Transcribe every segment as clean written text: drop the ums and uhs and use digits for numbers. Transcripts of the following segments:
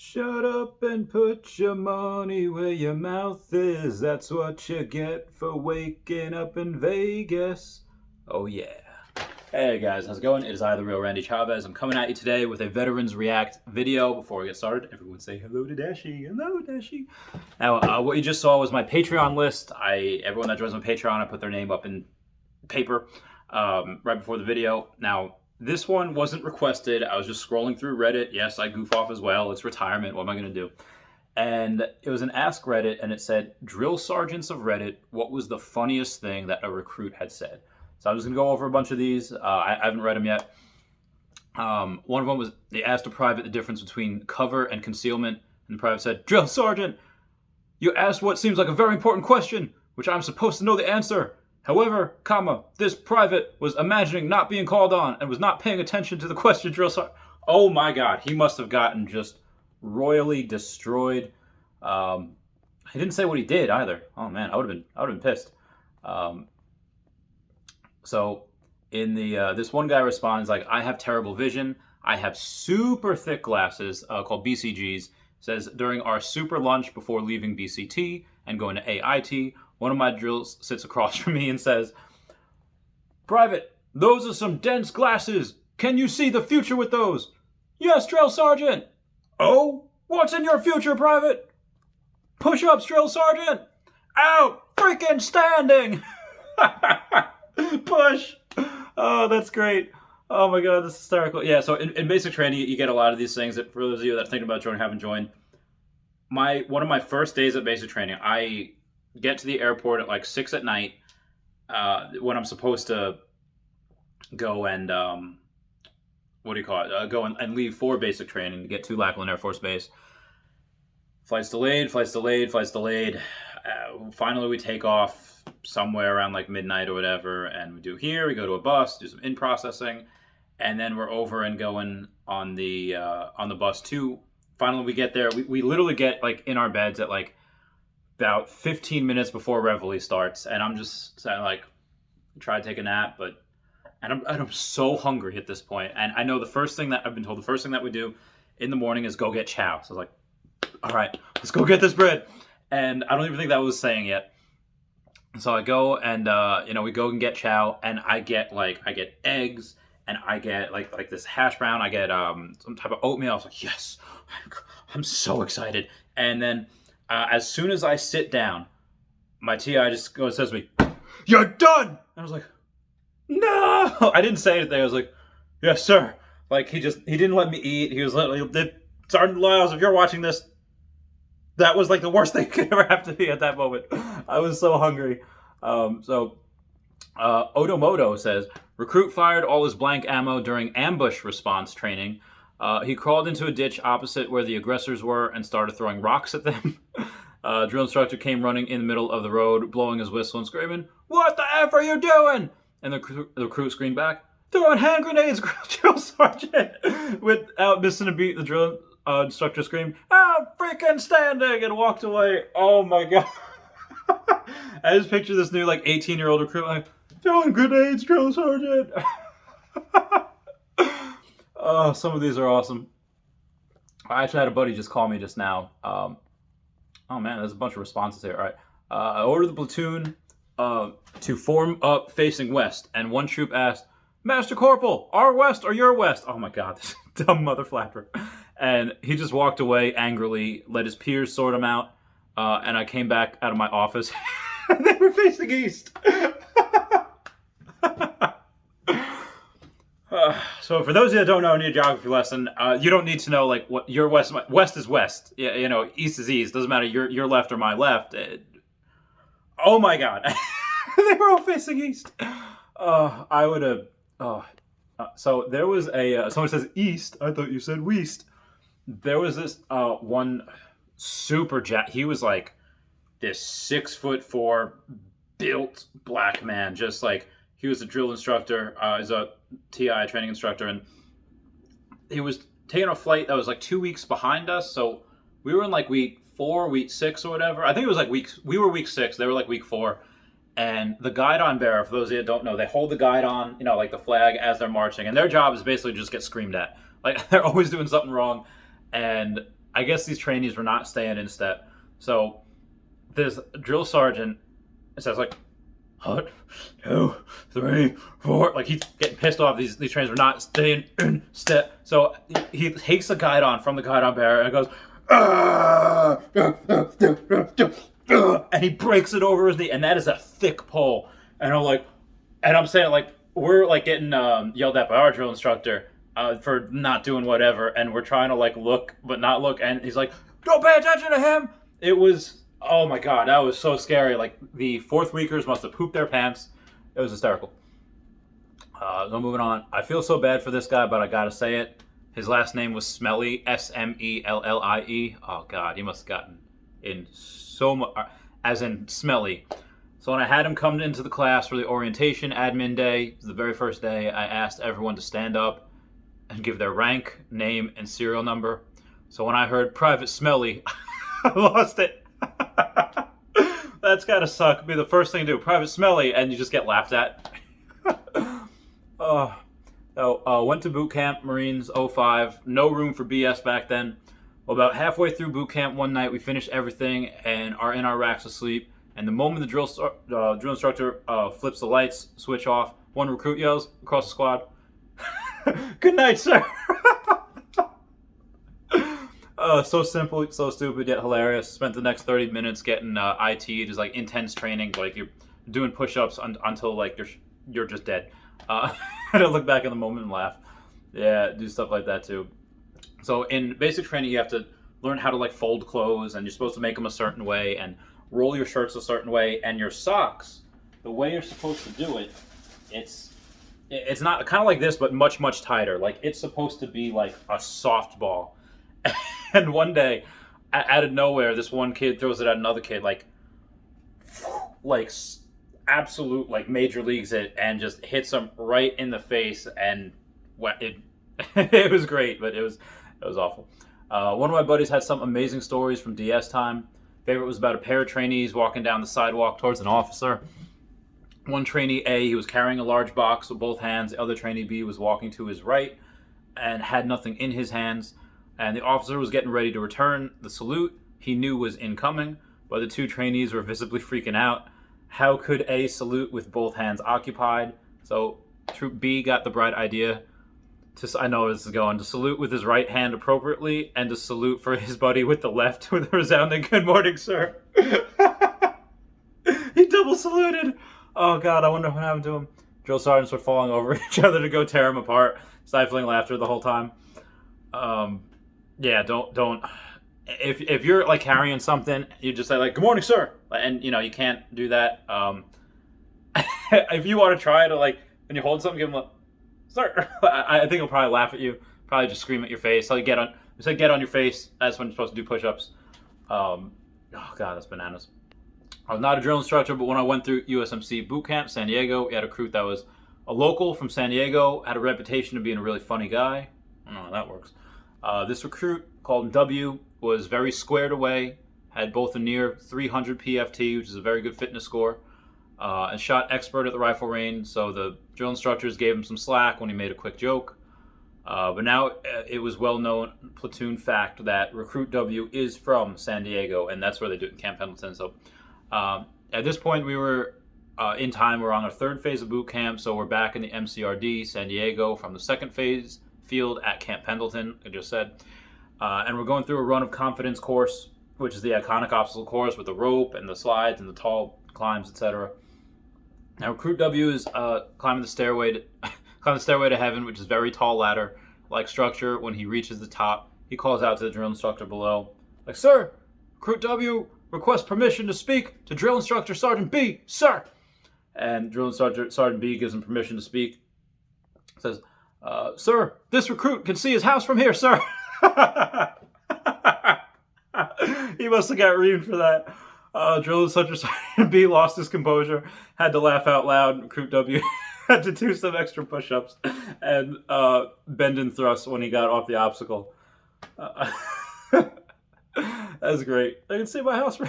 Shut up and put your money where your mouth is. That's what you get for waking up in Vegas. Oh, yeah. Hey guys, how's it going? It is I, the real Randy Chavez. I'm coming at you today with a Veterans React video. Before we get started, everyone say hello to Dashi. Hello, Dashi. Now, what you just saw was my Patreon list. Everyone that joins my Patreon, I put their name up in paper right before the video. Now, this one wasn't requested. I was just scrolling through Reddit. Yes, I goof off as well. It's retirement. What am I going to do? And it was an Ask Reddit, and it said, Drill Sergeants of Reddit, what was the funniest thing that a recruit had said? So I'm just going to go over a bunch of these. I haven't read them yet. One of them was, they asked a private the difference between cover and concealment, and the private said, Drill Sergeant, you asked what seems like a very important question, which I'm supposed to know the answer. However, this private was imagining not being called on and was not paying attention to the question, Drill Sergeant. Oh my God, he must have gotten just royally destroyed. He didn't say what he did either. Oh man, I would have been pissed. So in the this one guy responds like, I have terrible vision. I have super thick glasses called BCGs. Says during our super lunch before leaving BCT and going to AIT, one of my drills sits across from me and says, Private, those are some dense glasses. Can you see the future with those? Yes, Drill Sergeant. Oh, what's in your future, Private? Push-ups, Drill Sergeant. Out, freaking standing. Push. Oh, that's great. Oh my God, that's hysterical. Yeah, so in basic training, you get a lot of these things that for those of you that are thinking about joining, haven't joined. One of my first days at basic training, I get to the airport at like 6 at night when I'm supposed to go and go and leave for basic training to get to Lackland Air Force Base. Flights delayed. Finally, we take off somewhere around like midnight or whatever, and we go to a bus, do some in-processing, and then we're over and going on the bus too. Finally, we get there. We literally get like in our beds at like about 15 minutes before Reveille starts, and I'm just saying like, try to take a nap, and I'm so hungry at this point, and I know the first thing that we do in the morning is go get chow. So I was like, all right, let's go get this bread, and I don't even think that was saying yet. So I go and we go and get chow, and I get eggs, and I get like this hash brown. I get some type of oatmeal. I was like, yes, I'm so excited. And then as soon as I sit down, my TI just says to me, "You're done." And I was like, "No!" I didn't say anything. I was like, "Yes, sir." Like he didn't let me eat. He was literally, Sergeant Lyles, if you're watching this, that was like the worst thing could ever happen to me at that moment. I was so hungry. Odomoto says, recruit fired all his blank ammo during ambush response training. He crawled into a ditch opposite where the aggressors were and started throwing rocks at them. Drill instructor came running in the middle of the road, blowing his whistle and screaming, "What the F are you doing?" And the recruit screamed back, "Throwing hand grenades, Drill Sergeant." Without missing a beat, the drill instructor screamed, "Ah, freaking standing," and walked away. Oh my God. I just picture this new 18-year-old recruit like, "Throwing grenades, Drill Sergeant." Oh, some of these are awesome. I actually had a buddy just call me just now. Oh man, there's a bunch of responses here. All right. I ordered the platoon to form up facing west, and one troop asked, "Master Corporal, our west or your west?" Oh my God, this dumb mother flapper. And he just walked away angrily, let his peers sort him out, and I came back out of my office, and they were facing east. So for those of you that don't know any geography lesson, you don't need to know what your west is west. Yeah, east is east. Doesn't matter your left or my left. Oh my God, they were all facing east. I would have. So there was someone says east. I thought you said west. There was this one super jack. He was like this 6'4" built black man, just like he was a drill instructor, is a TI training instructor, and he was taking a flight that was like 2 weeks behind us. So we were in like week 4, week 6 or whatever. I think it was like we were week 6. They were like week 4. And the guidon bearer, for those of you that don't know, they hold the guidon, like the flag as they're marching. And their job is basically just get screamed at. Like they're always doing something wrong. And I guess these trainees were not staying in step. So this drill sergeant says like, 1, 2, 3, 4. Like he's getting pissed off. These trainers were not staying in step. So he takes the guidon from the guidon bearer and goes, and he breaks it over his knee. And that is a thick pole. And I'm saying like, we're like getting yelled at by our drill instructor for not doing whatever, and we're trying to like look but not look, and he's like, "Don't pay attention to him." It was, oh my god, that was so scary. Like the fourth weekers must have pooped their pants. It was hysterical. So moving on. I feel so bad for this guy, but I gotta say it. His last name was Smellie, Smellie. Oh god, he must have gotten in so much, as in smelly. So when I had him come into the class for the orientation admin day, the very first day, I asked everyone to stand up and give their rank, name, and serial number. So when I heard Private Smellie, I lost it. That's gotta suck. Be the first thing to do, Private Smellie, and you just get laughed at. Went to boot camp, Marines, 05. No room for BS back then. Well, about halfway through boot camp one night, we finished everything and are in our racks asleep. And the moment the drill instructor flips the lights switch off, one recruit yells across the squad, "Good night, sir." So simple, so stupid, yet hilarious. Spent the next 30 minutes getting IT, just like intense training, like you're doing push-ups until like you're just dead. I look back in the moment and laugh. Yeah, do stuff like that too. So in basic training, you have to learn how to like fold clothes, and you're supposed to make them a certain way, and roll your shirts a certain way, and your socks, the way you're supposed to do it, it's not kind of like this, but much, much tighter. Like it's supposed to be like a softball. And one day, out of nowhere, this one kid throws it at another kid, like absolute like major leagues it, and just hits him right in the face, and it it was great, but it was awful. One of my buddies had some amazing stories from DS time. Favorite was about a pair of trainees walking down the sidewalk towards an officer. One trainee A, he was carrying a large box with both hands. The other trainee B was walking to his right and had nothing in his hands. And the officer was getting ready to return the salute he knew was incoming, but the two trainees were visibly freaking out. How could A salute with both hands occupied? So Troop B got the bright idea I know where this is going, to salute with his right hand appropriately, and to salute for his buddy with the left with a resounding "Good morning, sir." He double saluted. Oh god, I wonder what happened to him. Drill sergeants were falling over each other to go tear him apart, stifling laughter the whole time. Yeah, don't. If you're like carrying something, you just say like, "Good morning, sir," and you can't do that. If you want to try to like when you hold something, give him a "Sir." I think he'll probably laugh at you. Probably just scream at your face. So get on your face. That's when you're supposed to do push-ups. Oh god, that's bananas. I was not a drill instructor, but when I went through USMC boot camp, San Diego, we had a recruit that was a local from San Diego, had a reputation of being a really funny guy. I don't know how that works. This recruit, called W, was very squared away, had both a near 300 PFT, which is a very good fitness score, and shot expert at the rifle range, so the drill instructors gave him some slack when he made a quick joke. But now it was well-known platoon fact that Recruit W is from San Diego, and that's where they do it in Camp Pendleton. So at this point, we were in time. We're on our third phase of boot camp, so we're back in the MCRD, San Diego, from the second phase field at Camp Pendleton, I just said. And we're going through a run of confidence course, which is the iconic obstacle course with the rope and the slides and the tall climbs, etc. Now, Recruit W is climbing the stairway to heaven, which is a very tall ladder-like structure. When he reaches the top, he calls out to the drill instructor below, like, "Sir, Recruit W requests permission to speak to Drill Instructor Sergeant B, sir." And Drill Instructor Sergeant B gives him permission to speak. Says, "Sir, this recruit can see his house from here, sir." He must have got reamed for that. Drill Instructor Sergeant B lost his composure, had to laugh out loud. Recruit W had to do some extra push-ups and bend and thrust when he got off the obstacle. That's great. I can see my house.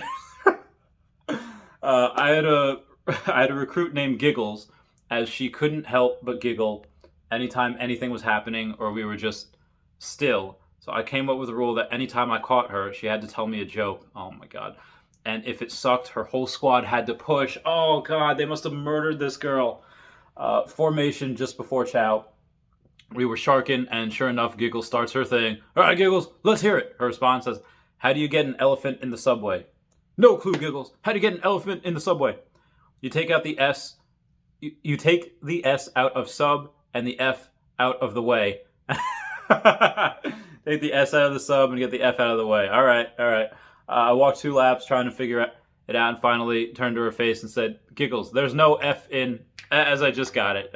I had a recruit named Giggles, as she couldn't help but giggle anytime anything was happening or we were just still. So I came up with a rule that anytime I caught her, she had to tell me a joke. Oh my God. And if it sucked, her whole squad had to push. Oh God, they must have murdered this girl. Formation just before chow. We were sharking, and sure enough, Giggles starts her thing. All right, Giggles, let's hear it. Her response says, how do you get an elephant in the subway? No clue, Giggles. How do you get an elephant in the subway? You take out the S. You take the S out of sub and the F out of the way. Take the S out of the sub and get the F out of the way. All right. I walked 2 laps trying to figure it out, and finally turned to her face and said, Giggles, there's no F in, as I just got it.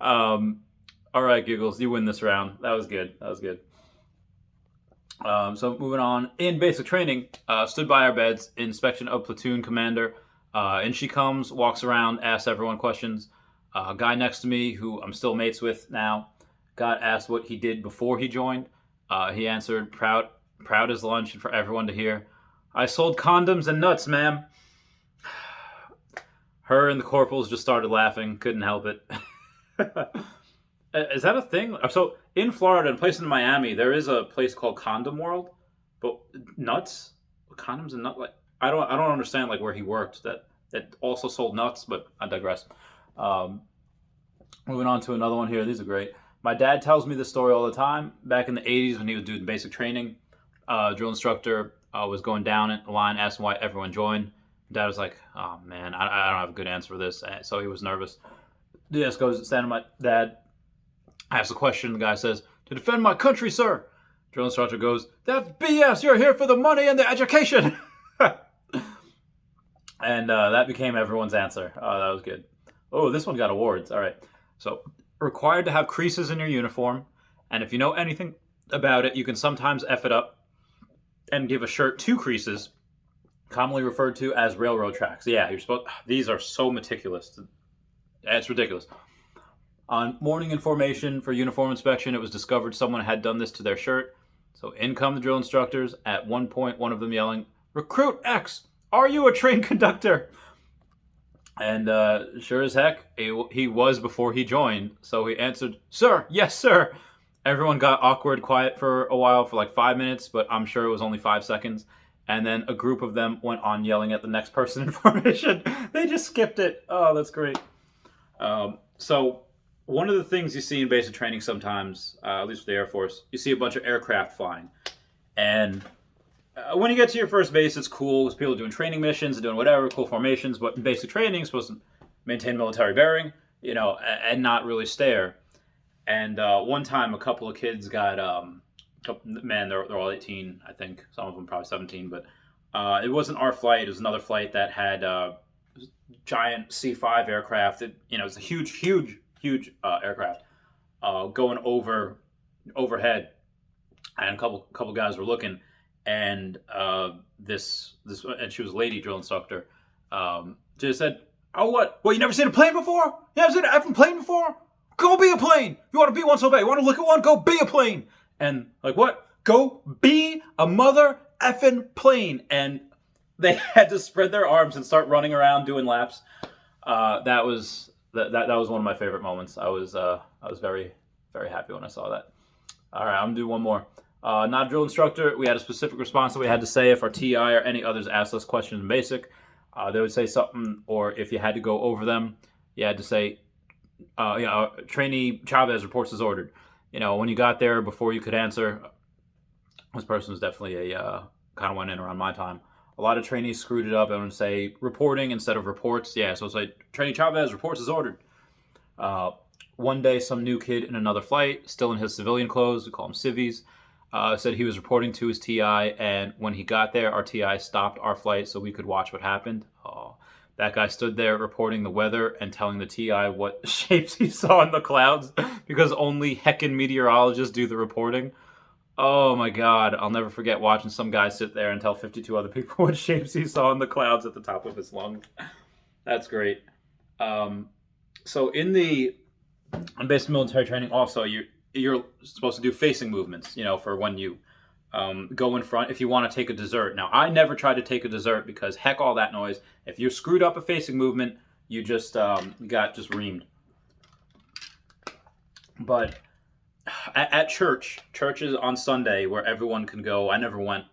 All right, Giggles, you win this round. That was good. So moving on. In basic training, stood by our beds, inspection of platoon commander. In she comes, walks around, asks everyone questions. A guy next to me, who I'm still mates with now, got asked what he did before he joined. He answered, proud as lunch, and for everyone to hear, I sold condoms and nuts, ma'am. Her and the corporals just started laughing, couldn't help it. Is that a thing? So in Florida and places in Miami, there is a place called Condom World, but nuts, condoms and nuts. Like I don't understand like where he worked that also sold nuts, but I digress. Moving on to another one here. These are great. My dad tells me this story all the time. Back in the 80s when he was doing basic training, drill instructor was going down the line, asking why everyone joined. Dad was like, oh man, I don't have a good answer for this. So he was nervous. The desk goes, stand to my dad, asks a question. The guy says, to defend my country, sir. Drill instructor goes, that's BS. You're here for the money and the education. And that became everyone's answer. Oh, that was good. Oh, this one got awards. All right. So, required to have creases in your uniform. And if you know anything about it, you can sometimes F it up and give a shirt 2 creases, commonly referred to as railroad tracks. Yeah, you're supposed. These are so meticulous. It's ridiculous. On morning information for uniform inspection, it was discovered someone had done this to their shirt. So in come the drill instructors. At one point, one of them yelling, Recruit X, are you a train conductor? And sure as heck, he was before he joined. So he answered, Sir, yes, sir. Everyone got awkward, quiet for a while, for like 5 minutes, but I'm sure it was only 5 seconds. And then a group of them went on yelling at the next person in formation. They just skipped it. Oh, that's great. So one of the things you see in basic training sometimes, at least with the Air Force, you see a bunch of aircraft flying. And when you get to your first base, it's cool because people are doing training missions, doing whatever, cool formations. But in basic training, you're supposed to maintain military bearing, and not really stare. And one time, a couple of kids got, man, they're all 18, I think. Some of them probably 17. But it wasn't our flight. It was another flight that had giant C-5 aircraft. It's a huge aircraft going overhead. And a couple guys were looking. And this and she was a lady drill instructor. Just said, "Oh, what? You never seen a plane before? You never seen an effing plane before? Go be a plane. You want to be one so bad. You want to look at one? Go be a plane." And like, what? Go be a mother effing plane. And they had to spread their arms and start running around doing laps. That was one of my favorite moments. I was very, very happy when I saw that. All right, I'm gonna do one more. Not a drill instructor. We had a specific response that we had to say if our TI or any others asked us questions in basic. They would say something, or if you had to go over them, you had to say, trainee Chavez reports as ordered. When you got there, before you could answer, this person was definitely a kind of went in around my time. A lot of trainees screwed it up and would say reporting instead of reports. Yeah, so it's like, trainee Chavez reports as ordered. One day, some new kid in another flight, still in his civilian clothes, we call him civvies, said he was reporting to his TI, and when he got there, our TI stopped our flight so we could watch what happened. Oh, that guy stood there reporting the weather and telling the TI what shapes he saw in the clouds, because only heckin' meteorologists do the reporting. Oh my God, I'll never forget watching some guy sit there and tell 52 other people what shapes he saw in the clouds at the top of his lungs. That's great. So in basic military training also, you're supposed to do facing movements, for when you go in front, if you want to take a dessert. Now, I never tried to take a dessert because heck all that noise. If you screwed up a facing movement, you just got reamed. But at churches on Sunday where everyone can go. I never went.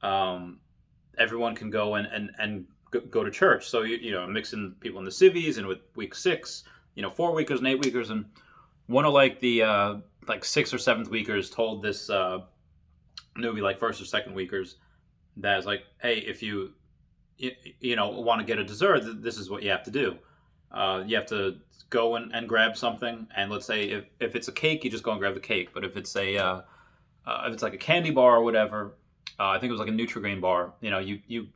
Everyone can go and go to church. So you know, mixing people in the civvies and with week 6, you know, 4 weekers and 8 weekers, and one of like the like 6th or 7th weekers told this newbie, like 1st or 2nd weekers, that is like, hey, if you know, want to get a dessert, this is what you have to do. You have to go and grab something, and let's say if it's a cake, you just go and grab the cake. But if it's if it's like a candy bar or whatever, I think it was like a Nutri-Grain bar. You know, you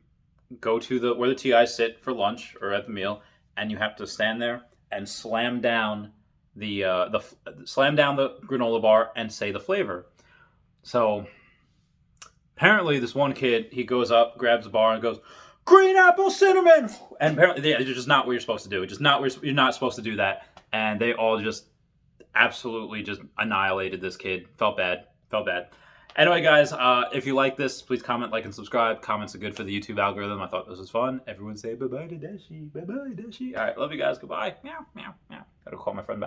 go to where the TIs sit for lunch or at the meal, and you have to stand there and slam down the granola bar and say the flavor. So apparently, this one kid, he goes up, grabs a bar, and goes, "Green apple cinnamon," and apparently, it's just not what you're supposed to do. It's just not you're not supposed to do that. And they all just absolutely just annihilated this kid. Felt bad. Anyway, guys, if you like this, please comment, like, and subscribe. Comments are good for the YouTube algorithm. I thought this was fun. Everyone say bye-bye to Dashi. Bye-bye, Dashi. All right, love you guys. Goodbye. Meow, meow, meow. Gotta call my friend back.